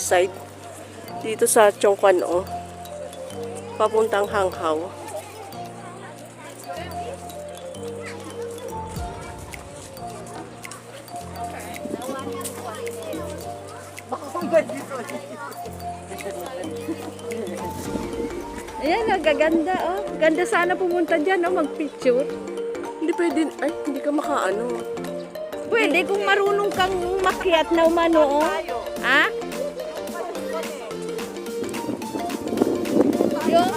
side. Dito sa Chongquan, oh. Papuntang Hanghaw. Ayan, nagaganda, oh. Ganda sana pumunta dyan, oh, mag-picture. Hindi pwede, ay, hindi ka makaano. Pwede kung marunong kang makyat na umano, oh. Ha? Yung,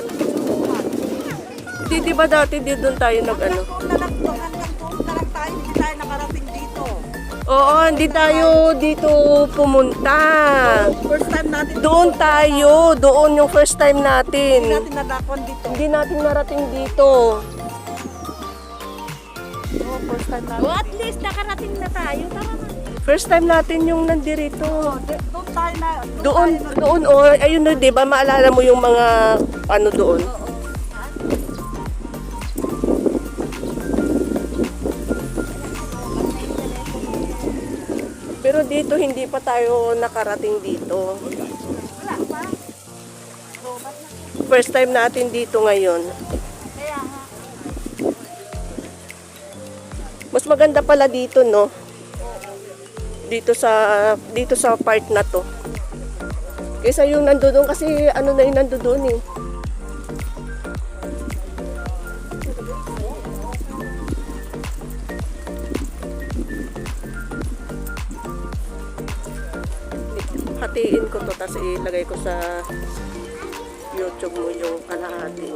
Di ba dati di doon tayo nag-ano? Hindi tayo nakarating dito. Oo, hindi tayo dito pumunta. First time natin. Doon yung first time natin. Natin nadakon dito. Hindi natin narating dito. Oh, first time natin. oh, at least nakarating na tayo. Tara na. First time natin yung nandirito. Doon tayo na. Doon, ayun na, di ba? Maalala mo yung mga, ano doon? Pero dito, hindi pa tayo nakarating dito. First time natin dito ngayon. Kaya nga. Mas maganda pala dito, no? Dito sa part na to. Kaysa yung nandoon kasi ano na yung nandoon eh. Hatiin ko to tapos ilagay ko sa YouTube mo yung kalahati.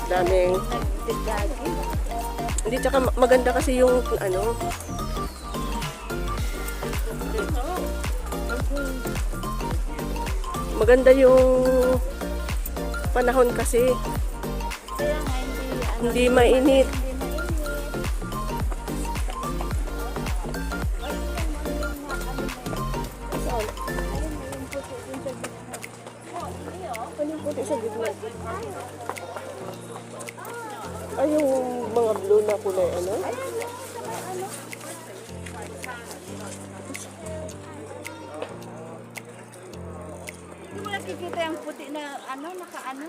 Daming hindi, tsaka maganda kasi yung ano, maganda yung panahon kasi Kaya nga, hindi mainit. Ano yung puti sa gitna? Ay, yung mga blue na kulay, ano? Hindi mo nakikita yung puti na ano, naka-ano?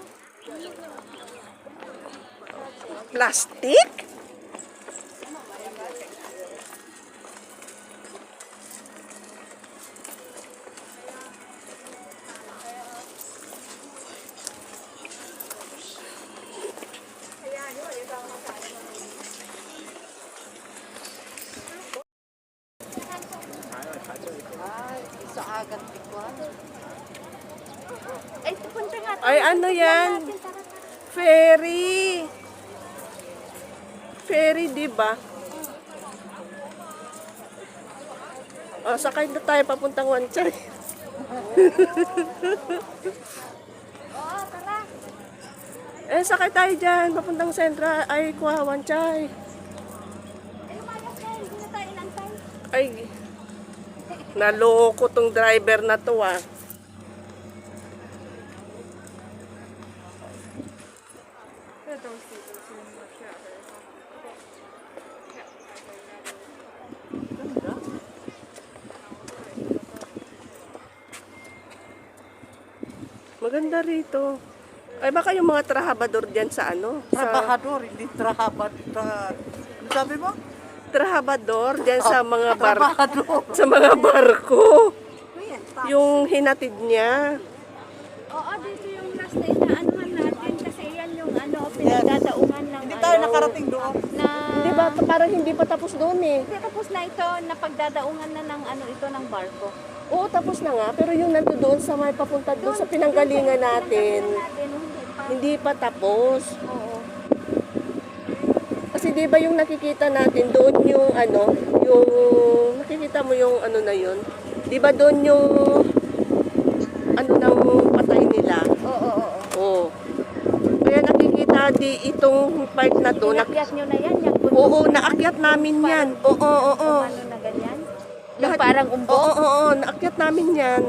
Plastic? Sa agad tikwan. Ay, punta nga tayo. Ay, ano yan? Natin, tara, tara. Ferry. Ferry, di ba? O, sakay na tayo papuntang Wanchay. Oo, tara. Eh, sakay tayo dyan, papuntang Central. Ay, kuha, Wanchay. Ay, lumayas na, hindi na tayo inantay. Ay, naloko tong driver na to, ah. Maganda rito. Ay, baka yung mga trabahador dyan sa ano? Trabahador, hindi trahabad. Ano sabi mo? Trabahador dyan sa mga Trabahador. sa mga barko. Ayan, Yung hinatid niya. oo, dito yung last day na anuhan natin kasi yan yung ano, pinagdadaungan ng Hindi tayo ano, nakarating doon. na Di ba? Parang hindi pa tapos doon eh. Hindi, tapos na ito, na pagdadaungan na ng ano ito ng barko. Oo, tapos na nga. Pero yung nandoon sa may papunta doon sa pinanggalingan natin, hindi pa tapos. Oo. Kasi di ba yung nakikita natin doon yung ano, yung nakikita mo yung ano na yun? Di ba doon yung ano ng patay nila? Oo, oo, oo. Oo. Kaya study itong part na to. Inakyat nyo na yan. Yung Oo, naakyat namin yan. Oo. ano na ganyan? Yung Lahat- parang umbo? Oo, naakyat namin yan.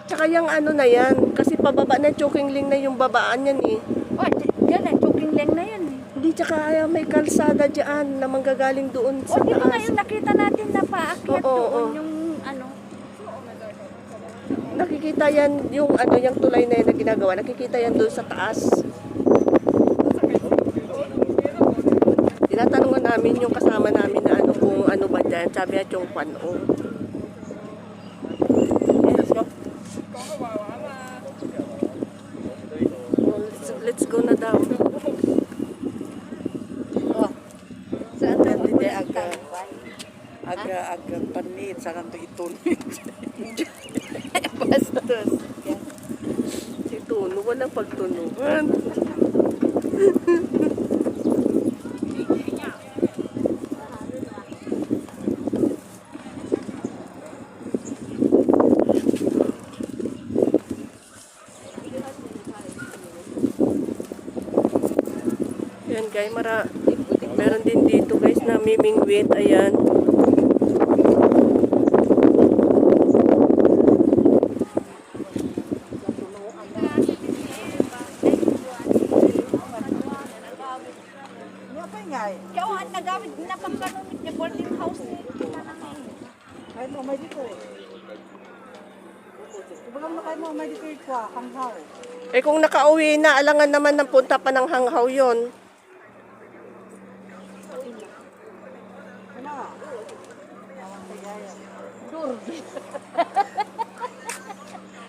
Tsaka yung ano na yan, kasi pababa na Chokingling na yung babaan yan eh. Oh, dyan na. Choking lang na yan eh. Hindi, tsaka may kalsada dyan na manggagaling doon sa O, di ba taas. ngayon nakita natin na paakyat Oo, doon oo. yung ano? Nakikita yan, yung ano, yung tulay na yan na ginagawa, nakikita yan doon sa taas. Tinatanungan namin yung kasama namin na ano, kung ano ba dyan. Sabi at yung pano. Let's go na daw. Saan na Hindi, aga panit, sarang to itunit. Bastos. Si Tuno, walang pagtunugan. Yan guys, meron din dito guys na mimingwit, ayan. Apa nga eh? Kaya ang nagawid na pagkanunit niya boarding house niya. Kahit mo may dito eh. Ibagam na kahit mo may dito eh, kwa, hanghaw. Eh kung nakauwi na, alangan naman ng punta pa ng hanghaw yon. Ano? Awang tigaya.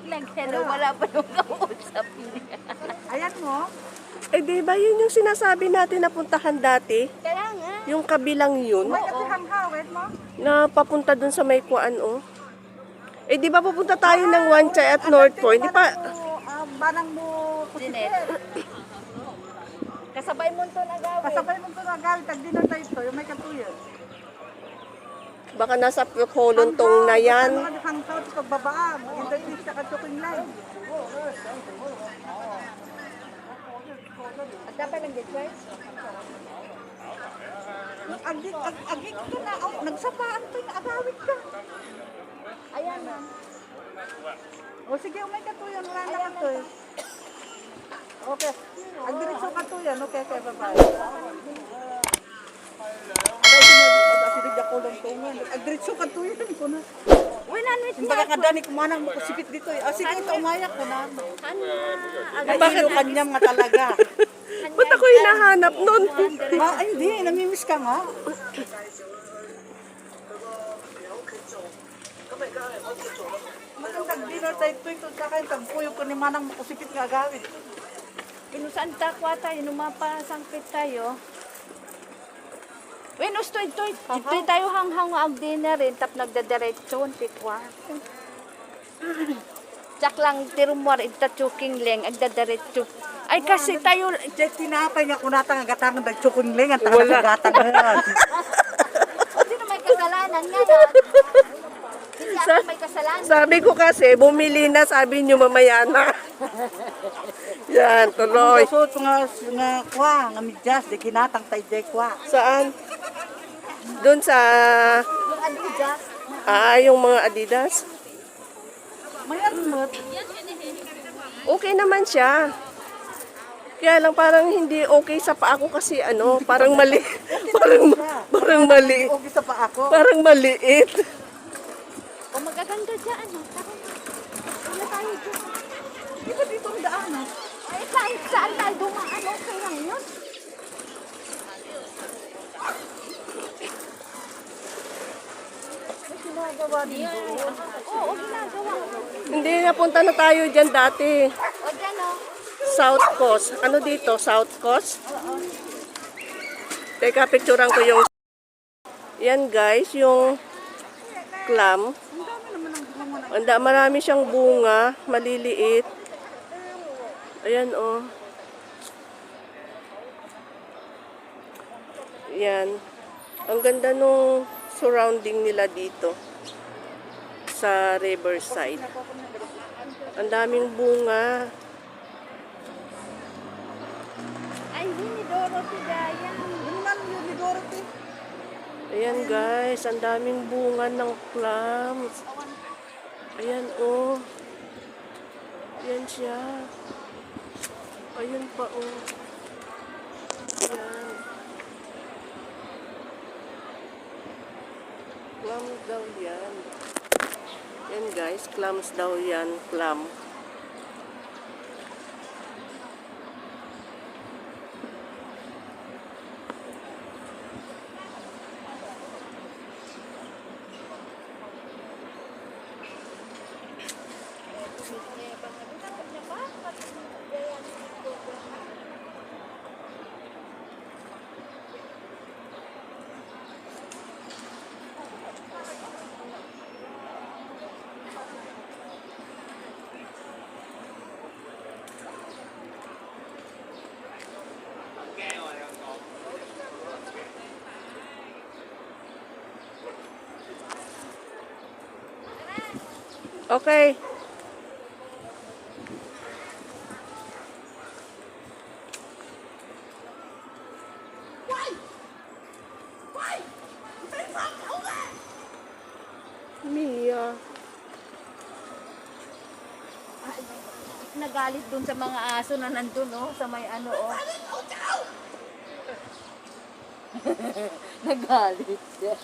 Nag-hello, wala pa nung kausap niya. Ayan mo. Eh di ba yun yung sinasabi natin na puntahan dati? Kaya nga. Yung kabilang yun, May kasi hanghaw, wait mo. na papunta dun sa may kuan oh. Eh di ba pupunta tayo ng Wanchay at North Point? Di pa, Banang mo Dinet. kusitin. Kasabay mo ito nagawid. Kasabay mo ito na gawin, tag-dinner tayo ito, yung may katuyan. baka nasa holontong na yan. Hanghaw, ito pagbabaan. Hindi sa kachuking line. At dapat ng get Agig ka na, oh, nagsapaan to, naagawit ka. Ayan na. O sige, may katuyan, wala naman to eh. Okay, agdiretso katuyan, okay, bye-bye. Sinigya ko lang to nga, agdiretso katuyan ko na. Uy, nanwit Yung niya. baga nga dani, kumanang mo kusipit dito eh. Sige, ito umayak ko na. Ano? Ay, kanyang nga talaga. Ba't ako hinahanap nun? Ay, hindi, namimiss ka nga. Magandang dinner tayo ito, tsaka yung tagpuyo ko ni Manang makusipit nga gawin. Inusan takwa tayo, numapasangkit tayo. Wen, usto ito tayo hanghang ang dinner rin, tap nagdadiretso, tikwa. Tsak lang, tirumwar, ita chuking leng, agdadiretso. Ay, kasi tayo, Diyan tinapay nga kunatang agatangan nagtsukong ling, ang tangan nagatan nga. sino may kasalanan ngayon? Hindi ako may kasalanan. Sabi ko kasi, bumili na, sabi nyo mamaya na. Yan, tuloy. Suot ko nga kwa, nga midyas, di kinatang tayo dyan kwa. Saan? Doon sa, Yung Adidas, yung mga Adidas. Mayroon mo. Okay naman siya. Kaya lang parang hindi okay sa paa ko kasi ano, parang mali. parang mali. Okay sa pa ako. Parang maliit. o magaganda dyan, ano? Ano tayo dyan? Di ba dito ang daan? Ay, kahit saan tayo dumaan, okay lang yun. May ginagawa din doon. Oo, ginagawa. Hindi, napunta na tayo dyan dati. O dyan, o. South Coast. Ano dito? South Coast? Teka, picturean ko yung... Yan guys, yung clam. Marami siyang bunga, maliliit. Ayan oh. Yan. Ang ganda nung surrounding nila dito sa riverside. Ang daming bunga. orchidea. Ano man yun ni Dorothy? Ayan guys, ang daming bunga ng clams. Ayan oh. Ayan siya. Ayan pa oh. Ayan. Clams daw yan. Yan guys, clams daw yan. Clam. Okay. Mia. Nagalit dun sa mga aso na nandun, oh, sa may ano, oh. Nagalit siya.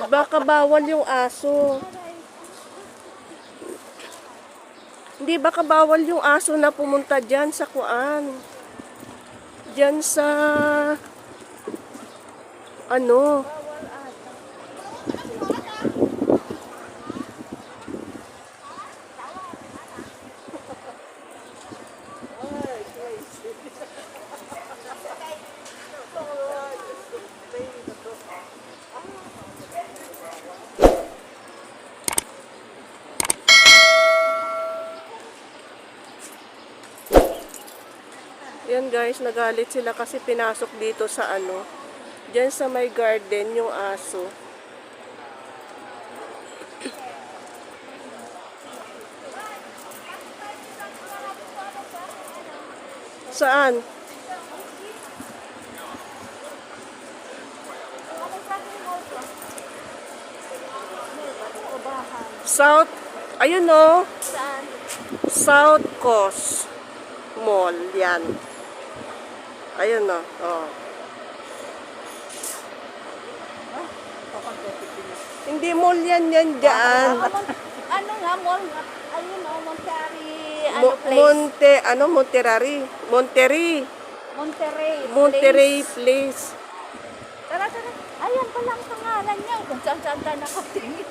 Baka bawal yung aso. Hindi, baka bawal yung aso na pumunta dyan sa kuan. Dyan sa... Ano? Yan guys, nagalit sila kasi pinasok dito sa ano. Diyan sa may garden yung aso. Saan? South, ayun o. Saan? South Coast Mall, yan. Ayun o. Oh. Hindi mall yan dyan. Ano nga, mall? Ayun, oh, Monterrey, Monterrey. Monterrey Place. Tara, tara. Ayan pala ang pangalan niya. Kung saan-saan tayo nakatingin.